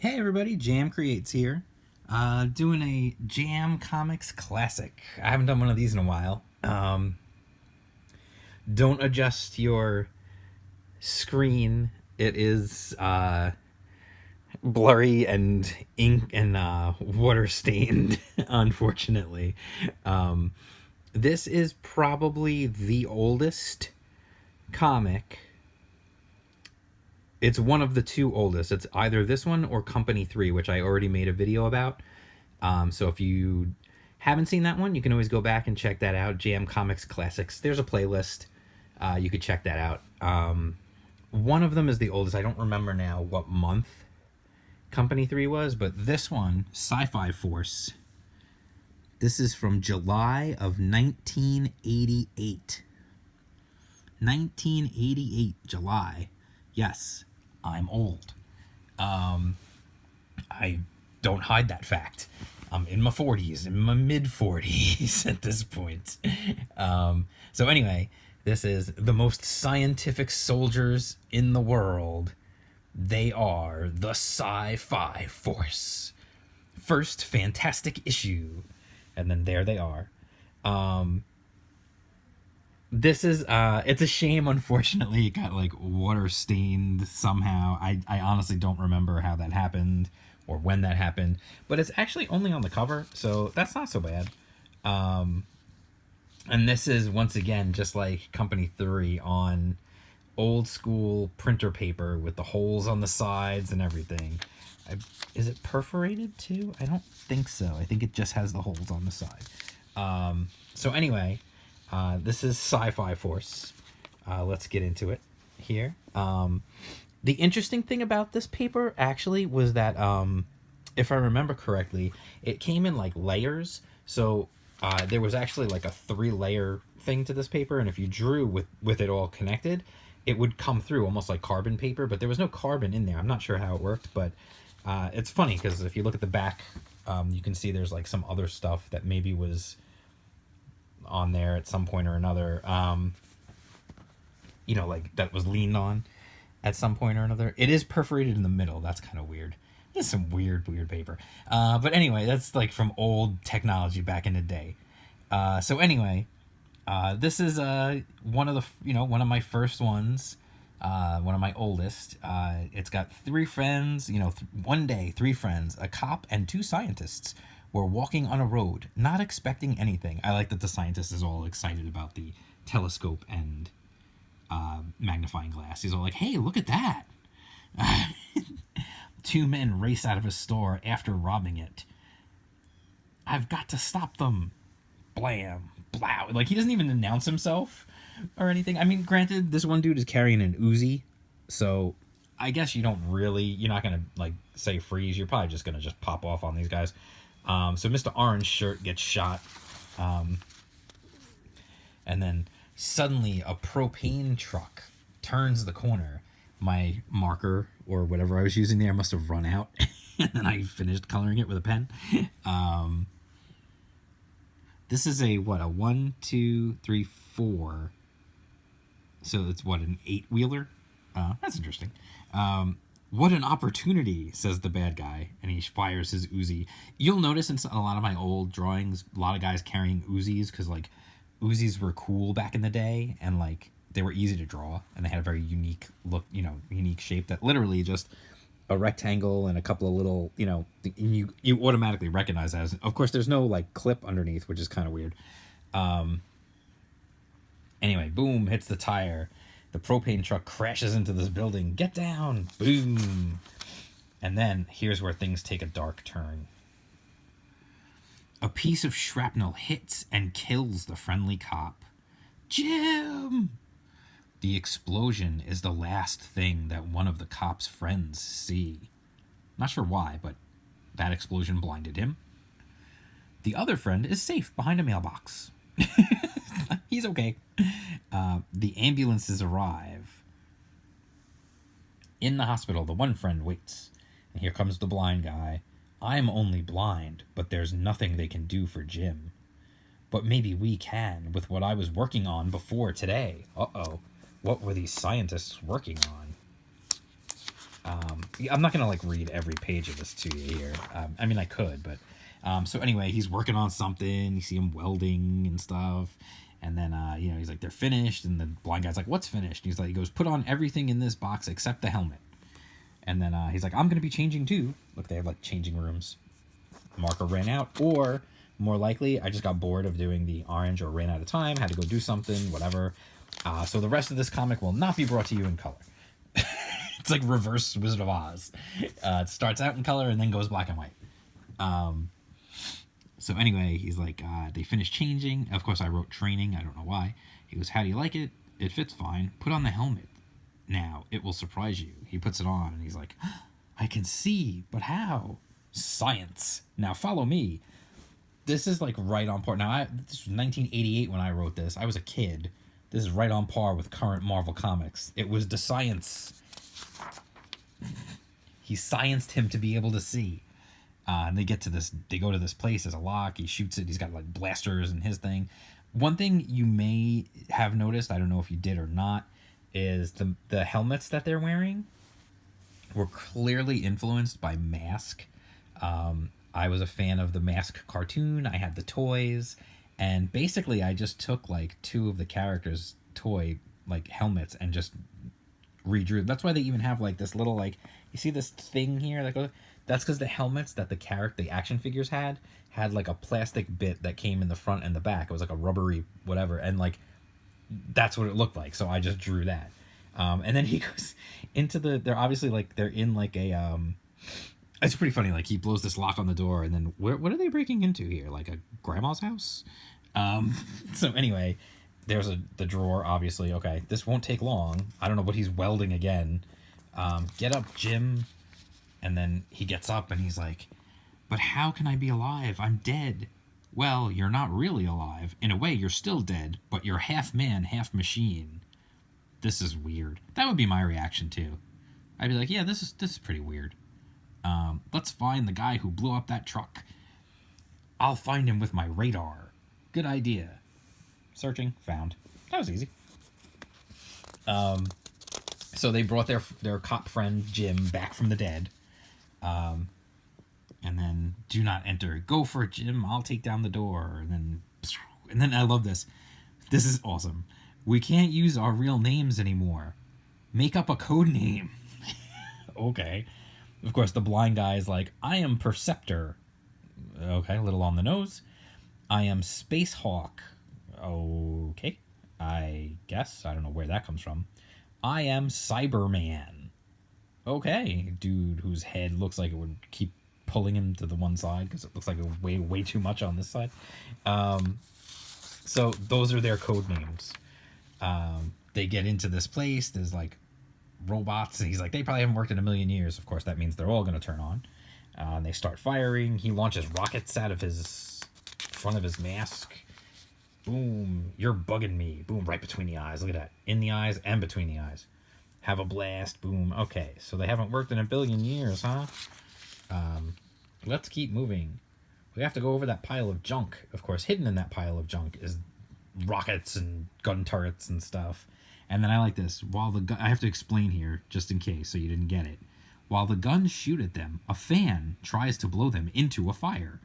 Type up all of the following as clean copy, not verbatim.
Hey everybody, Jam Creates here. Doing a Jam Comics Classic. I haven't done one of these in a while. Don't adjust your screen. It is blurry and ink and water stained, unfortunately. This is probably the oldest comic. It's one of the two oldest. It's either this one or Company 3, which I already made a video about. So if you haven't seen that one, you can always go back and check that out. Jam Comics Classics. There's a playlist. You could check that out. One of them is the oldest. I don't remember now what month Company 3 was, but this one, Sci-Fi Force, this is from July of 1988. 1988, July. Yes, I'm old. I don't hide that fact. I'm in my 40s, in my mid 40s at this point. So anyway, this is the most scientific soldiers in the world. They are the Sci-Fi Force. First fantastic issue. And then there they are. This is it's a shame, unfortunately it got like water stained somehow. I honestly don't remember how that happened or when that happened, but it's actually only on the cover, so that's not so bad. And this is once again just like Company 3 on old school printer paper with the holes on the sides and everything. Is it perforated too? I don't think so. I think it just has the holes on the side. So anyway, this is Sci-Fi Force. Let's get into it here. The interesting thing about this paper actually was that, if I remember correctly, it came in like layers. So there was actually like a 3-layer thing to this paper, and if you drew with it all connected, it would come through almost like carbon paper, but there was no carbon in there. I'm not sure how it worked, but it's funny because if you look at the back, you can see there's like some other stuff that maybe was on there at some point or another, like that was leaned on at some point or another. It is perforated in the middle. That's kind of weird. It's some weird paper. But anyway, that's like from old technology back in the day. So anyway, this is one of my first ones, one of my oldest. It's got 3 friends. One day, 3 friends, a cop and 2 scientists were walking on a road, not expecting anything. I like that the scientist is all excited about the telescope and magnifying glass. He's all like, hey, look at that. 2 men race out of a store after robbing it. I've got to stop them. Blam. Blow. Like, he doesn't even announce himself or anything. I mean, granted, this one dude is carrying an Uzi, so I guess you're not going to, like, say freeze. You're probably just going to just pop off on these guys. So Mr. Orange Shirt gets shot. And then suddenly a propane truck turns the corner. My marker or whatever I was using there must have run out. And then I finished coloring it with a pen. This is a 1, 2, 3, 4. So it's an 8-wheeler? That's interesting. What an opportunity, says the bad guy, and he fires his Uzi. You'll notice in a lot of my old drawings, a lot of guys carrying Uzis, because, like, Uzis were cool back in the day, and, like, they were easy to draw, and they had a very unique look, unique shape that literally just a rectangle and a couple of little, you automatically recognize that. Of course, there's no, like, clip underneath, which is kind of weird. Anyway, boom, hits the tire. The propane truck crashes into this building. Get down! Boom! And then, here's where things take a dark turn. A piece of shrapnel hits and kills the friendly cop. Jim! The explosion is the last thing that one of the cop's friends see. Not sure why, but that explosion blinded him. The other friend is safe behind a mailbox. He's okay. The ambulances arrive. In the hospital, the one friend waits. And here comes the blind guy. I'm only blind, but there's nothing they can do for Jim. But maybe we can with what I was working on before today. Uh-oh. What were these scientists working on? I'm not gonna like read every page of this to you here. I mean, I could, but so anyway, he's working on something. You see him welding and stuff, and then you know, he's like, they're finished, and the blind guy's like, what's finished? And he's like, he goes, put on everything in this box except the helmet. And then he's like, I'm gonna be changing too. Look, they have like changing rooms. Marker ran out, or more likely, I just got bored of doing the orange or ran out of time, had to go do something, whatever. So the rest of this comic will not be brought to you in color. It's like reverse Wizard of Oz. It starts out in color and then goes black and white. So anyway, he's like, they finished changing. Of course, I wrote training. I don't know why. He goes, how do you like it? It fits fine. Put on the helmet. Now, it will surprise you. He puts it on and he's like, I can see, but how? Science. Now follow me. This is like right on par. Now, this was 1988 when I wrote this. I was a kid. This is right on par with current Marvel Comics. It was the science. He scienced him to be able to see. And they get to this, they go to this place, there's a lock, he shoots it, he's got like blasters and his thing. One thing you may have noticed, I don't know if you did or not, is the helmets that they're wearing were clearly influenced by Mask. I was a fan of the Mask cartoon, I had the toys, and basically I just took like two of the characters' toy like helmets and just redrew. That's why they even have like this little like, you see this thing here that goes, that's because the helmets that the action figures had like a plastic bit that came in the front and the back. It was like a rubbery whatever, and like that's what it looked like. So I just drew that. And then he goes into they're obviously like they're in like a it's pretty funny. Like he blows this lock on the door, and then what are they breaking into here? Like a grandma's house. So anyway, there's the drawer. Obviously, okay, this won't take long. I don't know what he's welding again. Get up, Jim. And then he gets up and he's like, but how can I be alive? I'm dead. Well, you're not really alive. In a way, you're still dead, but you're half man, half machine. This is weird. That would be my reaction too. I'd be like, yeah, this is pretty weird. Let's find the guy who blew up that truck. I'll find him with my radar. Good idea. Searching, found. That was easy. So they brought their cop friend Jim back from the dead. And then do not enter. Go for it, Jim. I'll take down the door. And then I love this. This is awesome. We can't use our real names anymore. Make up a code name. Okay. Of course, the blind guy is like, I am Perceptor. Okay, a little on the nose. I am Space Hawk. Okay. I guess. I don't know where that comes from. I am Cyberman. Okay, dude whose head looks like it would keep pulling him to the one side because it looks like it way too much on this side. So those are their code names. They get into this place. There's like robots, and he's like, they probably haven't worked in a million years. Of course, that means they're all going to turn on. And they start firing. He launches rockets out of his front of his mask. Boom, you're bugging me. Boom, right between the eyes. Look at that. In the eyes and between the eyes. Have a blast. Boom. Okay, so they haven't worked in a billion years, huh? Let's keep moving. We have to go over that pile of junk. Of course, hidden in that pile of junk is rockets and gun turrets and stuff. And then I like this. While the gun, I have to explain here, just in case, so you didn't get it. While the guns shoot at them, a fan tries to blow them into a fire.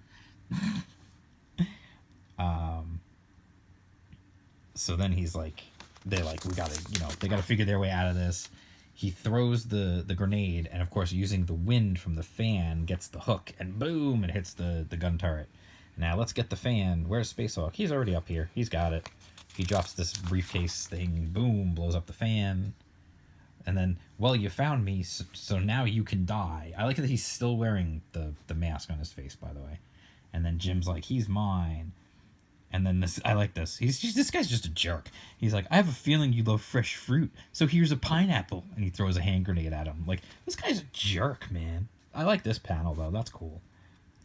So then he's like, they gotta, they gotta figure their way out of this. He throws the grenade, and of course, using the wind from the fan, gets the hook, and boom, it hits the gun turret. Now let's get the fan. Where's Spacehawk? He's already up here. He's got it. He drops this briefcase thing, boom, blows up the fan. And then, well, you found me, so now you can die. I like that he's still wearing the mask on his face, by the way. And then Jim's like, he's mine. And then I like this. This guy's just a jerk. He's like, I have a feeling you love fresh fruit, so here's a pineapple. And he throws a hand grenade at him. Like, this guy's a jerk, man. I like this panel, though. That's cool.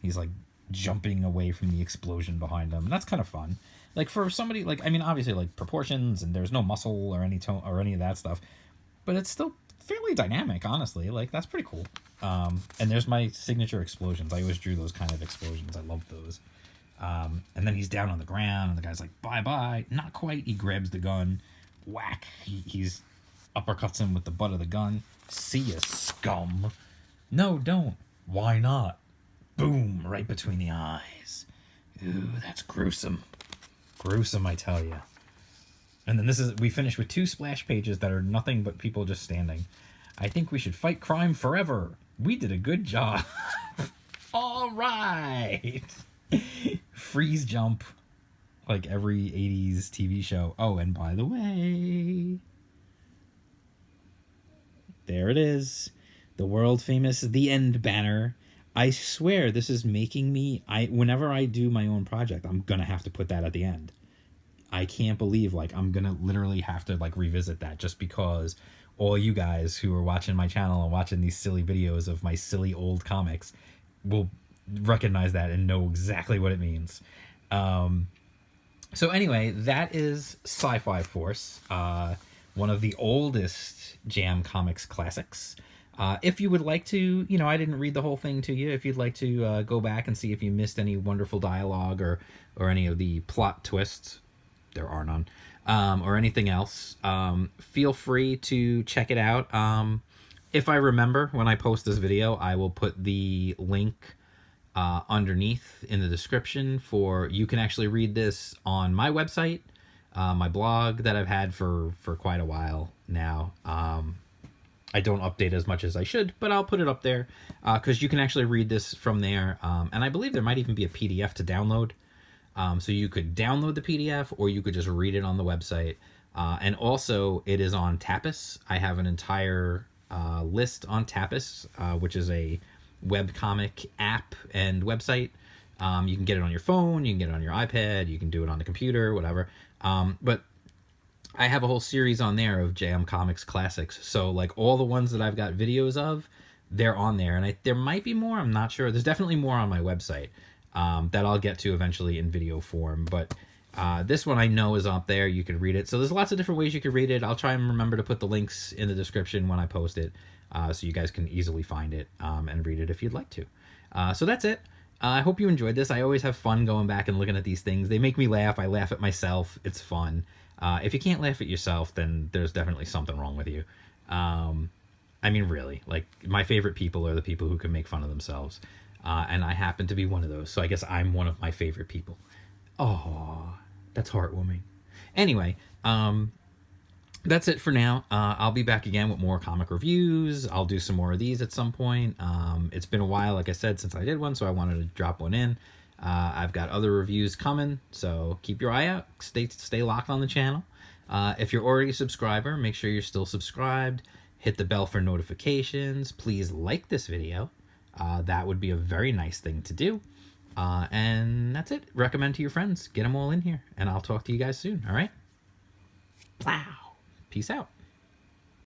He's, like, jumping away from the explosion behind him. And that's kind of fun. Like, for somebody, like, I mean, obviously, like, proportions, and there's no muscle or any tone or any of that stuff. But it's still fairly dynamic, honestly. Like, that's pretty cool. And there's my signature explosions. I always drew those kind of explosions. I love those. And then he's down on the ground, and the guy's like, bye-bye. Not quite. He grabs the gun. Whack. He's uppercuts him with the butt of the gun. See ya, scum. No, don't. Why not? Boom, right between the eyes. Ooh, that's gruesome. Gruesome, I tell you. And then we finish with 2 splash pages that are nothing but people just standing. I think we should fight crime forever. We did a good job. All right. Freeze jump, like every 80s TV show. Oh, and by the way, there it is. The world famous The End banner. I swear this is making me, whenever I do my own project, I'm going to have to put that at the end. I can't believe, like, I'm going to literally have to, like, revisit that just because all you guys who are watching my channel and watching these silly videos of my silly old comics will recognize that and know exactly what it means. So anyway, that is Sci-Fi Force, one of the oldest Jam Comics classics. If you would like to, I didn't read the whole thing to you. If you'd like to go back and see if you missed any wonderful dialogue or any of the plot twists, there are none, or anything else, feel free to check it out. If I remember when I post this video, I will put the link underneath in the description you can actually read this on my website, my blog that I've had for quite a while now. I don't update as much as I should, but I'll put it up there because you can actually read this from there. And I believe there might even be a PDF to download. So you could download the PDF or you could just read it on the website. And also it is on Tapas. I have an entire list on Tapas, which is a webcomic app and website. You can get it on your phone, you can get it on your iPad, you can do it on the computer, whatever. But I have a whole series on there of Jam Comics classics. So like all the ones that I've got videos of, they're on there. And there might be more, I'm not sure. There's definitely more on my website that I'll get to eventually in video form. But this one I know is up there. You can read it. So there's lots of different ways you can read it. I'll try and remember to put the links in the description when I post it. So you guys can easily find it and read it if you'd like to. So that's it. I hope you enjoyed this. I always have fun going back and looking at these things. They make me laugh. I laugh at myself. It's fun. If you can't laugh at yourself, then there's definitely something wrong with you. I mean, really, like, my favorite people are the people who can make fun of themselves. And I happen to be one of those. So I guess I'm one of my favorite people. Oh, that's heartwarming. Anyway, that's it for now. I'll be back again with more comic reviews. I'll do some more of these at some point. It's been a while, like I said, since I did one, so I wanted to drop one in. I've got other reviews coming, so keep your eye out. Stay locked on the channel. If you're already a subscriber, make sure you're still subscribed. Hit the bell for notifications. Please like this video. That would be a very nice thing to do. And that's it. Recommend to your friends. Get them all in here. And I'll talk to you guys soon. All right? Wow. Peace out.